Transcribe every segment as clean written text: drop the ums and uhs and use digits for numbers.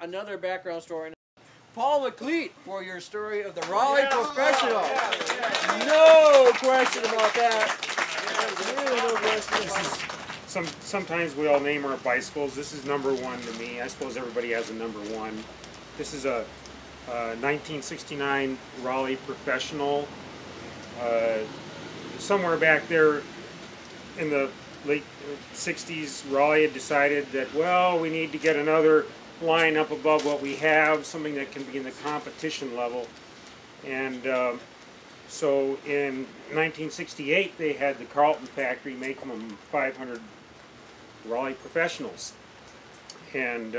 another background story. Paul McLeete for your story of the Raleigh Professional. No question about that. Really no question. Sometimes we all name our bicycles. This is number one to me. I suppose everybody has a number one. This is a 1969 Raleigh Professional. Somewhere back there in the late 60s, Raleigh had decided that, well, we need to get another line up above what we have, something that can be in the competition level. And so in 1968, they had the Carlton factory making them 500 Raleigh Professionals. And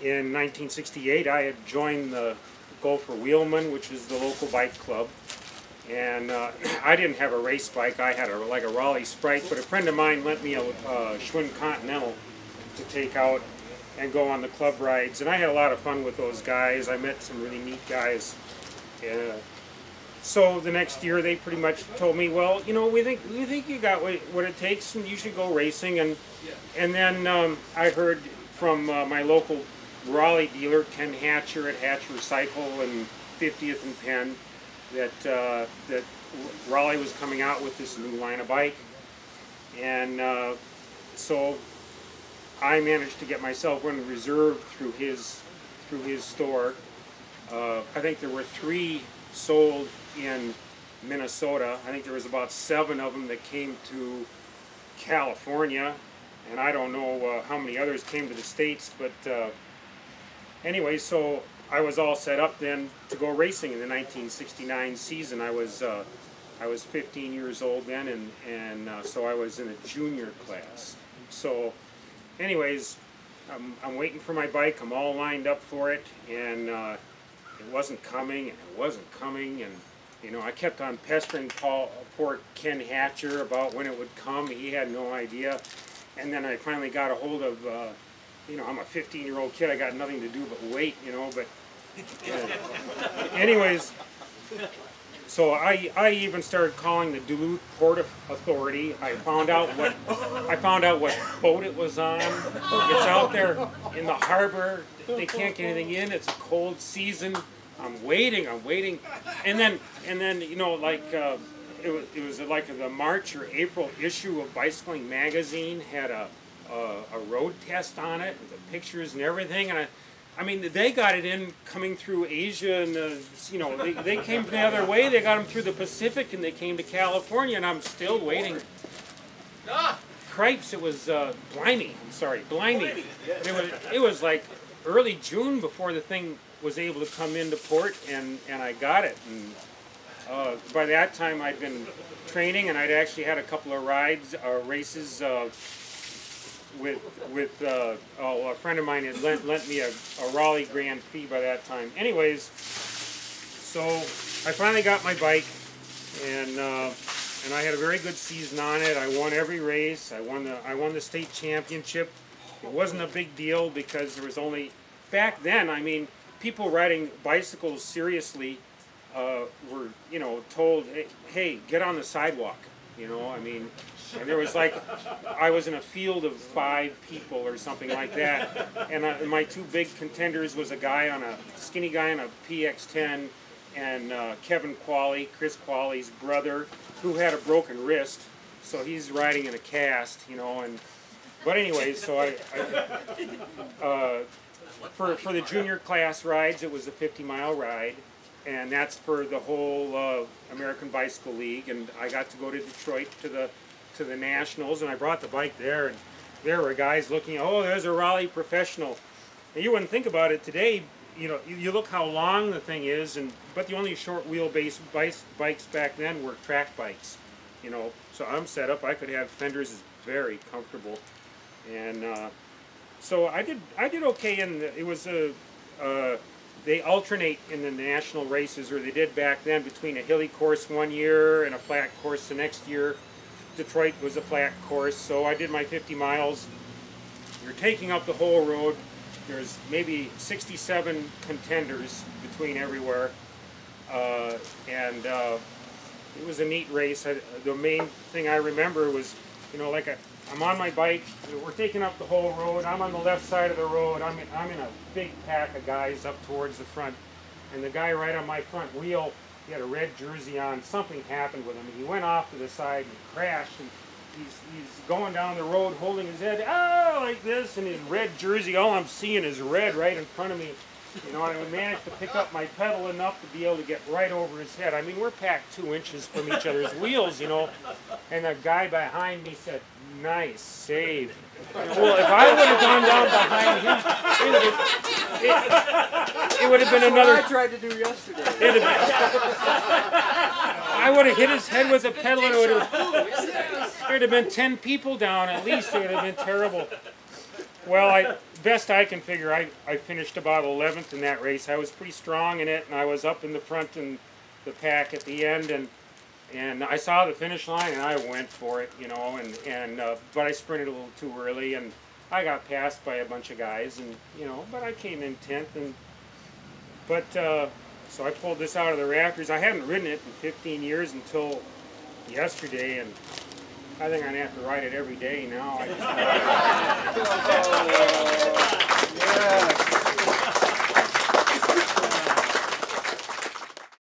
in 1968, I had joined the Gopher Wheelman, which is the local bike club. And I didn't have a race bike. I had like a Raleigh Sprite, but a friend of mine lent me a Schwinn Continental to take out and go on the club rides. And I had a lot of fun with those guys. I met some really neat guys. So the next year, they pretty much told me, well, you know, we think you got what it takes, and you should go racing. And then I heard from my local Raleigh dealer, Ken Hatcher at Hatcher Cycle and 50th and Penn, that Raleigh was coming out with this new line of bike. And so I managed to get myself one reserved through his store. I think there were 3 sold in Minnesota. I think there was about 7 of them that came to California, and I don't know how many others came to the States, but anyway, so I was all set up then to go racing in the 1969 season. I was 15 years old then, and so I was in a junior class. So anyways, I'm waiting for my bike. I'm all lined up for it, and it wasn't coming, and it wasn't coming, and you know, I kept on pestering poor Ken Hatcher about when it would come. He had no idea. And then I finally got a hold of, you know, I'm a 15-year-old kid. I got nothing to do but wait, you know. But anyways, so I even started calling the Duluth Port Authority. I found out what boat it was on. It's out there in the harbor. They can't get anything in. It's a cold season. I'm waiting, and then you know, like it was like the March or April issue of Bicycling Magazine had a road test on it with the pictures and everything, and I mean, they got it in coming through Asia, and you know, they came the other way. They got them through the Pacific, and they came to California, and I'm still waiting. Cripes, it was blimey. I'm sorry, blimey. It was like early June before the thing was able to come into port, and I got it. And by that time, I'd been training, and I'd actually had a couple of races with a friend of mine had lent me a Raleigh Grand Prix by that time. Anyways, so I finally got my bike, and I had a very good season on it. I won every race. I won the state championship. It wasn't a big deal because there was only, back then, I mean, people riding bicycles seriously were, you know, told, hey, get on the sidewalk, you know, I mean, and there was like, I was in a field of 5 people or something like that, and my 2 big contenders was a skinny guy on a PX10, and Kevin Qualley, Chris Qualley's brother, who had a broken wrist, so he's riding in a cast, you know, and, but anyways, so for the junior class rides, it was a 50-mile ride, and that's for the whole American Bicycle League. And I got to go to Detroit to the Nationals, and I brought the bike there, and there were guys looking, oh, there's a Raleigh Professional. And you wouldn't think about it today, you know, you look how long the thing is, but the only short wheelbase bikes back then were track bikes, you know. So I'm set up, I could have fenders, is very comfortable, and so I did okay, and it was they alternate in the national races, or they did back then, between a hilly course one year and a flat course the next year. Detroit was a flat course, so I did my 50 miles. You're taking up the whole road. There's maybe 67 contenders between everywhere, and it was a neat race. The main thing I remember was, you know, like I'm on my bike. We're taking up the whole road. I'm on the left side of the road. I'm in a big pack of guys up towards the front. And the guy right on my front wheel, he had a red jersey on. Something happened with him. He went off to the side and crashed. And he's going down the road holding his head, like this, and his red jersey. All I'm seeing is red right in front of me. You know, and I managed to pick up my pedal enough to be able to get right over his head. I mean, we're packed 2 inches from each other's wheels, you know. And the guy behind me said, "Nice save." Well, if I would have gone down behind him, it would have been another. That's what I tried to do yesterday. I would have hit his head with a pedal, and it would have been 10 people down at least. It would have been terrible. Well, best I can figure, I finished about 11th in that race. I was pretty strong in it, and I was up in the front in the pack at the end, and I saw the finish line, and I went for it, you know, but I sprinted a little too early, and I got passed by a bunch of guys, and you know, but I came in 10th, so I pulled this out of the rafters. I haven't ridden it in 15 years until yesterday, and I think I'm going to have to ride it every day now. I just